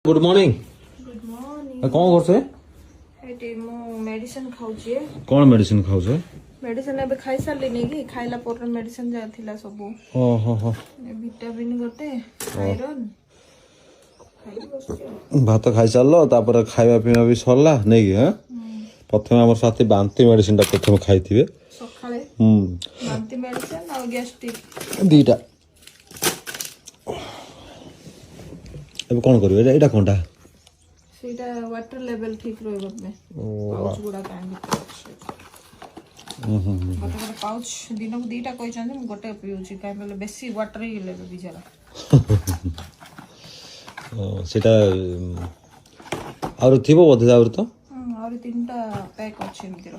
good morning good morning कौन करछे eighty मो मेडिसिन खाउछे कौन मेडिसिन खाउछे मेडिसिन एबे खाइ सारली नै कि खाइला पर मेडिसिन जाथिला सब हो हो हो विटामिन गते आयरन खाइ बसके भात खाइ चाललो तापर खाइबा पिबा भी सरला नै कि हां प्रथम हमर साथी बांती मेडिसिन ता प्रथम खाइथिबे सखाळे बांती मेडिसिन और गैस्ट्रिक दीटा अब कौन करिवे एटा कोनटा सेटा वाटर लेवल ठीक रहबा में पाउच गुडा कांगे गोटे पाउच दिन को दीटा कहि छन गोटे पिउची काई बोले बेसी वाटर ही लेबे बिचारा सेटा और थिबो बोधे और तो और तीनटा पैक अछि मितिर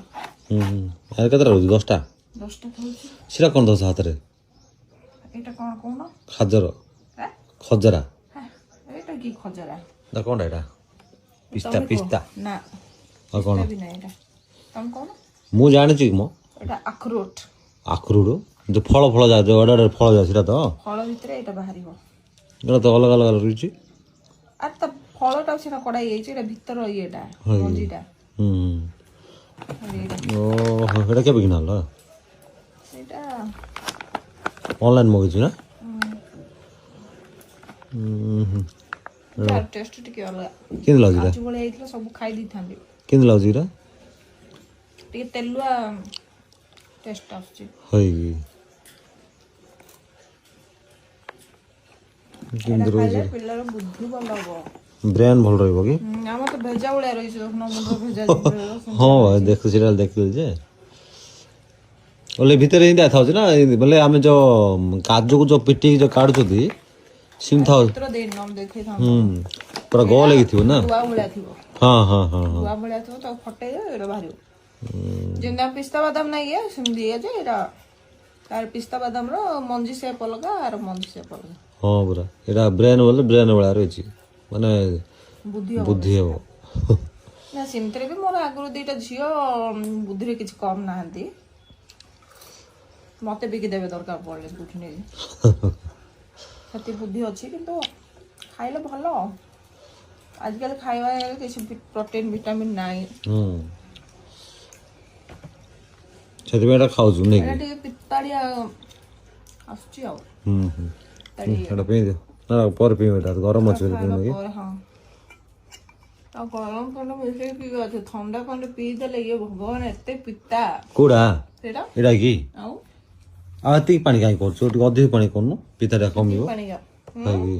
यार कतरा रोज 10टा 10टा खाउची सेटा कोन दस हाथ रे एटा कोन कोन खाजर हैं खजरा एटा की खजरा दा कोनटा एटा पिस्ता पिस्ता ना और कोन भी नहीं एटा तम कोन मु जानि छि मो एटा अखरोट आखरुड जो फल फल जा जो अडा फल जा सेटा तो फल भितरे एटा बाहरिबो एटा तो अलग अलग रुचि आ त फलटा सेना कडाई एछि एटा भितर एटा मंजीटा ओ एटा के बिगिनाल एटा ऑनलाइन मगै छि ना यार टेस्ट टिके अलग किन लागी रे आज बोले आइतला सब खाइ दी थांबे किन लागी रे टिके तेलुआ टेस्ट आछि होई किन एटा रोज खाइले पिल्लार बुद्धि भल हबो ब्रेन भल रहबो कि हम तो भेजा उड़ा रही छ न मुंडो भेजा हां देख सीरियल देख जे ओले भीतर ही था ना बोले आमे जो काजू को जो पिटी जो काढ छथि सिम था चित्र दे नाम देखे था पूरा गोल ही थिबो ना दुआ उड़ा थिबो हां हां हां दुआ उड़ा थिबो तो फटे एरा बाहरियो जेना पिस्ता बादाम नै ये सिम दिए जे एरा तार पिस्ता बादाम रो मंजी से पलगा और मंजी से पलगा हां पूरा एरा ब्रेन बोले ब्रेन वाला रही छी माने बुद्धि हो ना सिमतरे भी मोर आगुरु दीटा झियो बुद्धि रे किछ कम नाहंती मते बिकी देबे दरकार पड़ले बुझने सती बुद्धि अछि किंतु खाइले भलो आजकल खाइबा किछ प्रोटीन विटामिन नाइ छति बेटा खाउ छु नै एटा पित्ताड़िया आछी आ एटा पे दे ना पर पे बेटा गरम अछि हां आ गरम कोन मिसे पिबा छ ठंडा कोन पी देले ये भगवान एते पित्ता कुडा सेटा एटा की आउ आती पानी काई करछु अधिक पानी करनु पिताटा कमियो पानी का हाई